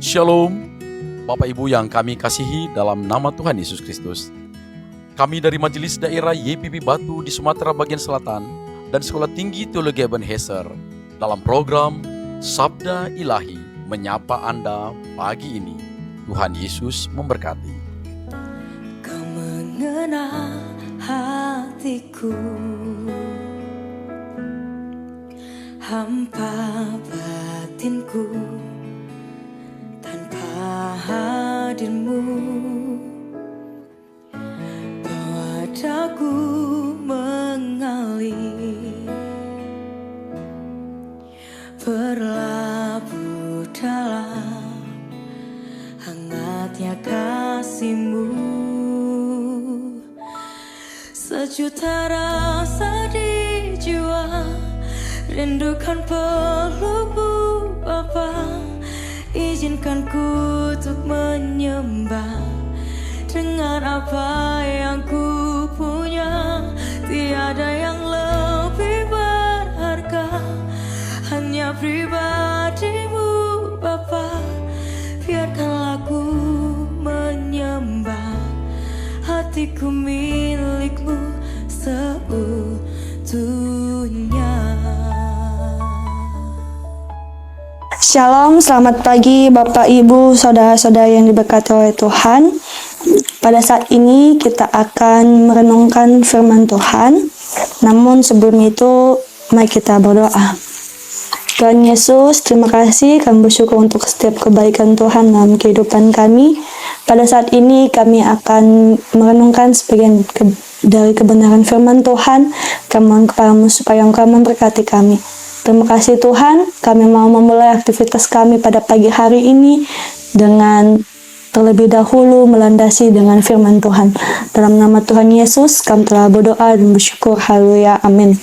Shalom, Bapak Ibu yang kami kasihi dalam nama Tuhan Yesus Kristus. Kami dari Majelis Daerah YPP Batu di Sumatera Bagian Selatan dan Sekolah Tinggi Teologi Ebenezer dalam program Sabda Ilahi menyapa Anda pagi ini. Tuhan Yesus memberkati. Kau mengenal hatiku, hampa batinku. Hadirmu bawa dagu mengalir, berlabuh dalam hangatnya kasih-Mu. Sejuta rasa di jiwa, rindukan pelukmu Bapa. Izinkan ku untuk menyembah dengan apa yang ku punya. Tiada yang lebih berharga, hanya pribadi-Mu Bapa. Biarkanlah ku menyembah, hatiku milik-Mu seutuhnya. Shalom, selamat pagi Bapak, Ibu, Saudara-saudara yang diberkati oleh Tuhan. Pada saat ini kita akan merenungkan firman Tuhan. Namun sebelum itu, mari kita berdoa. Tuhan Yesus, terima kasih, kami bersyukur untuk setiap kebaikan Tuhan dalam kehidupan kami. Pada saat ini kami akan merenungkan sebagian dari kebenaran firman Tuhan. Kami mohon kepada-Mu supaya Engkau memberkati kami. Terima kasih Tuhan, kami mau memulai aktivitas kami pada pagi hari ini dengan terlebih dahulu melandasi dengan firman Tuhan. Dalam nama Tuhan Yesus, kami telah berdoa dan bersyukur. Haleluya, amin.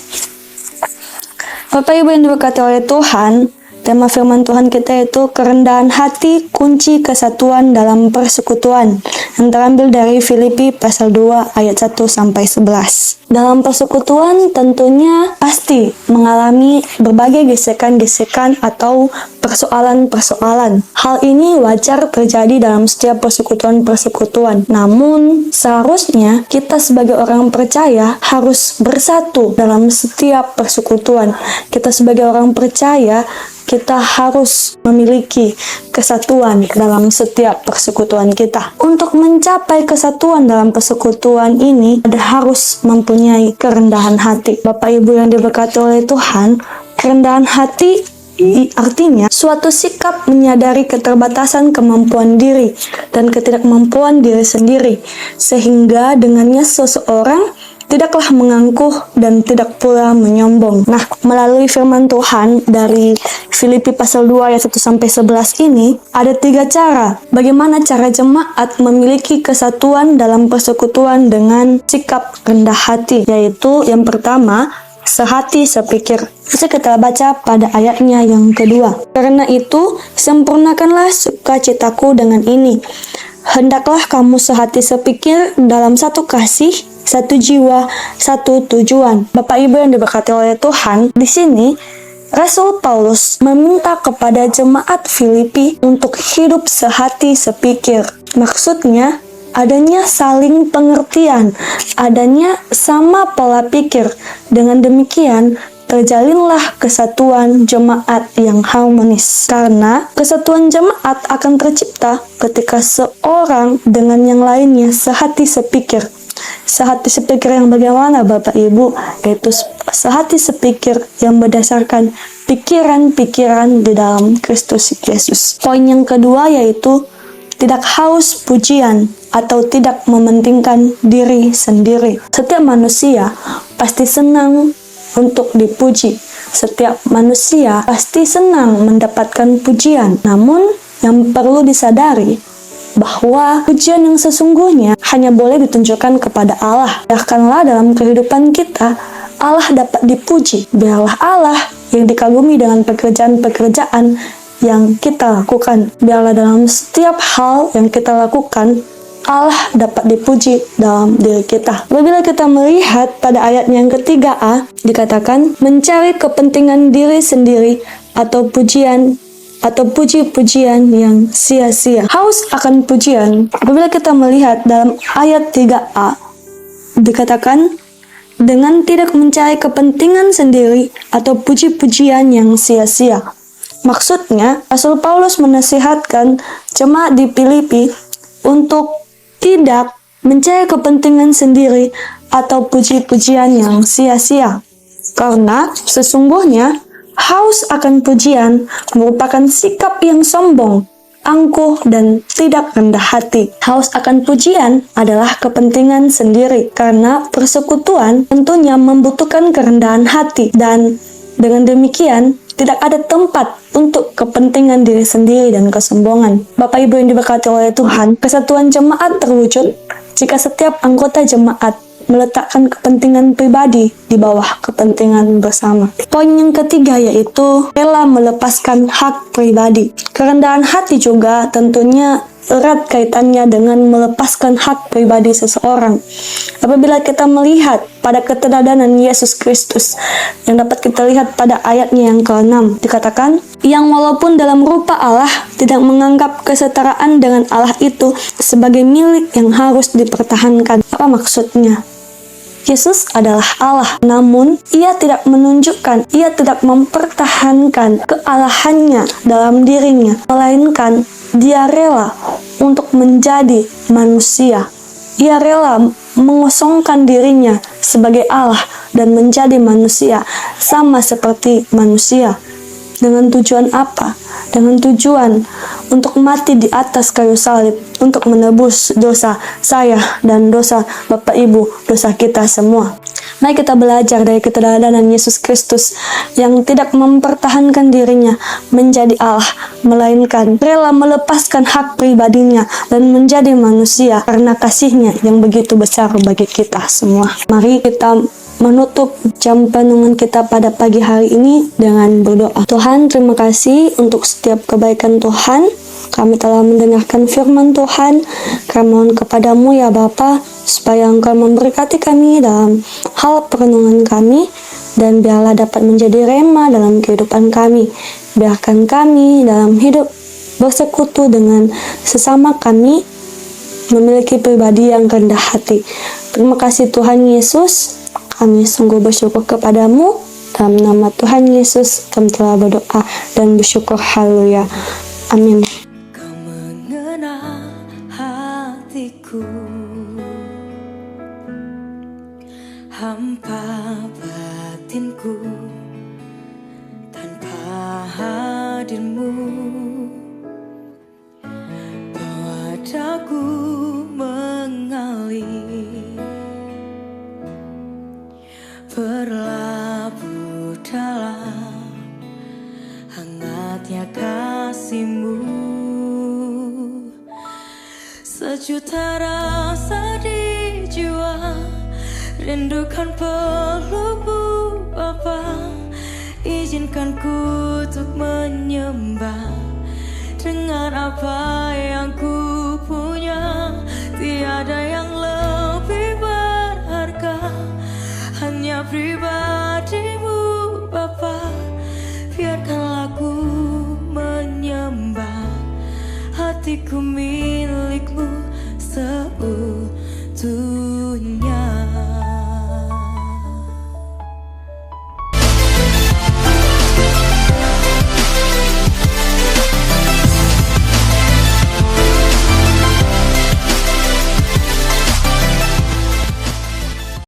Bapak Ibu yang diberkati oleh Tuhan, tema firman Tuhan kita itu kerendahan hati, kunci kesatuan dalam persekutuan, yang terambil dari Filipi pasal 2 ayat 1-11. Dalam persekutuan tentunya pasti mengalami berbagai gesekan-gesekan atau persoalan-persoalan. Hal ini wajar terjadi dalam setiap persekutuan-persekutuan. Namun seharusnya kita sebagai orang percaya harus bersatu dalam setiap persekutuan. Kita sebagai orang percaya kita harus memiliki kesatuan dalam setiap persekutuan kita. Untuk mencapai kesatuan dalam persekutuan ini, ada harus mempunyai kerendahan hati. Bapak Ibu yang diberkati oleh Tuhan, kerendahan hati artinya suatu sikap menyadari keterbatasan kemampuan diri dan ketidakmampuan diri sendiri, sehingga dengannya seseorang tidaklah mengangkuh dan tidak pula menyombong. Nah, melalui firman Tuhan dari Filipi pasal 2 ayat 1-11 ini, ada 3 cara. Bagaimana cara jemaat memiliki kesatuan dalam persekutuan dengan sikap rendah hati, yaitu yang pertama, sehati sepikir. Bisa kita baca pada ayatnya yang kedua. Karena itu, sempurnakanlah sukacitaku dengan ini. Hendaklah kamu sehati sepikir dalam satu kasih, satu jiwa, satu tujuan. Bapak Ibu yang diberkati oleh Tuhan, di sini Rasul Paulus meminta kepada jemaat Filipi untuk hidup sehati sepikir. Maksudnya, adanya saling pengertian, adanya sama pola pikir. Dengan demikian, terjalinlah kesatuan jemaat yang harmonis. Karena kesatuan jemaat akan tercipta ketika seorang dengan yang lainnya sehati sepikir. Sehati sepikir yang bagaimana Bapak Ibu? Yaitu sehati sepikir yang berdasarkan pikiran-pikiran di dalam Kristus Yesus. Poin yang kedua yaitu tidak haus pujian atau tidak mementingkan diri sendiri. Setiap manusia pasti senang untuk dipuji. Setiap manusia pasti senang mendapatkan pujian. Namun yang perlu disadari bahwa pujian yang sesungguhnya hanya boleh ditunjukkan kepada Allah. Biarkanlah dalam kehidupan kita Allah dapat dipuji. Biarlah Allah yang dikagumi dengan pekerjaan-pekerjaan yang kita lakukan. Biarlah dalam setiap hal yang kita lakukan Allah dapat dipuji dalam diri kita. Apabila kita melihat pada ayat yang ketiga A, dikatakan mencari kepentingan diri sendiri atau pujian atau puji-pujian yang sia-sia. Haus akan pujian, apabila kita melihat dalam ayat 3a, dikatakan dengan tidak mencari kepentingan sendiri atau puji-pujian yang sia-sia. Maksudnya, Rasul Paulus menasihatkan jemaat di Filipi untuk tidak mencari kepentingan sendiri atau puji-pujian yang sia-sia. Karena sesungguhnya haus akan pujian merupakan sikap yang sombong, angkuh, dan tidak rendah hati. Haus akan pujian adalah kepentingan sendiri karena persekutuan tentunya membutuhkan kerendahan hati, dan dengan demikian tidak ada tempat untuk kepentingan diri sendiri dan kesombongan. Bapak Ibu yang diberkati oleh Tuhan, kesatuan jemaat terwujud jika setiap anggota jemaat meletakkan kepentingan pribadi di bawah kepentingan bersama. Poin yang ketiga yaitu rela melepaskan hak pribadi. Kerendahan hati juga tentunya erat kaitannya dengan melepaskan hak pribadi seseorang. Apabila kita melihat pada keteladanan Yesus Kristus yang dapat kita lihat pada ayatnya yang ke-6, dikatakan, yang walaupun dalam rupa Allah tidak menganggap kesetaraan dengan Allah itu sebagai milik yang harus dipertahankan. Apa maksudnya? Yesus adalah Allah, namun Ia tidak menunjukkan, Ia tidak mempertahankan kealahannya dalam dirinya, melainkan Dia rela untuk menjadi manusia. Ia rela mengosongkan dirinya sebagai Allah dan menjadi manusia, sama seperti manusia. Dengan tujuan apa? Dengan tujuan untuk mati di atas kayu salib, untuk menebus dosa saya dan dosa Bapak Ibu, dosa kita semua. Mari kita belajar dari keteladanan Yesus Kristus yang tidak mempertahankan dirinya menjadi Allah, melainkan rela melepaskan hak pribadinya dan menjadi manusia karena kasih-Nya yang begitu besar bagi kita semua. Mari kita menutup jam renungan kita pada pagi hari ini dengan berdoa. Tuhan, terima kasih untuk setiap kebaikan Tuhan. Kami telah mendengarkan firman Tuhan. Kami mohon kepadamu ya Bapa, supaya Engkau memberkati kami dalam hal perenungan kami, dan biarlah dapat menjadi rema dalam kehidupan kami. Biarkan kami dalam hidup bersekutu dengan sesama kami memiliki pribadi yang rendah hati. Terima kasih Tuhan Yesus. Kami sungguh bersyukur kepadamu. Dalam nama Tuhan Yesus kami telah berdoa dan bersyukur. Haleluya. Amin. Kau mengenal hatiku, hampa batinku, tanpa hadirmu padaku mengalir. Berlabuh dalam hangatnya kasih-Mu, sejuta rasa di jiwa, rindukan pelukmu Bapa. Izinkan ku untuk menyembah dengan apa yang ku punya. Tiada yang lebih berharga, hanya pribadi-Mu Bapa. Biarkanlah ku menyembah, hatiku milik-Mu seutuhnya.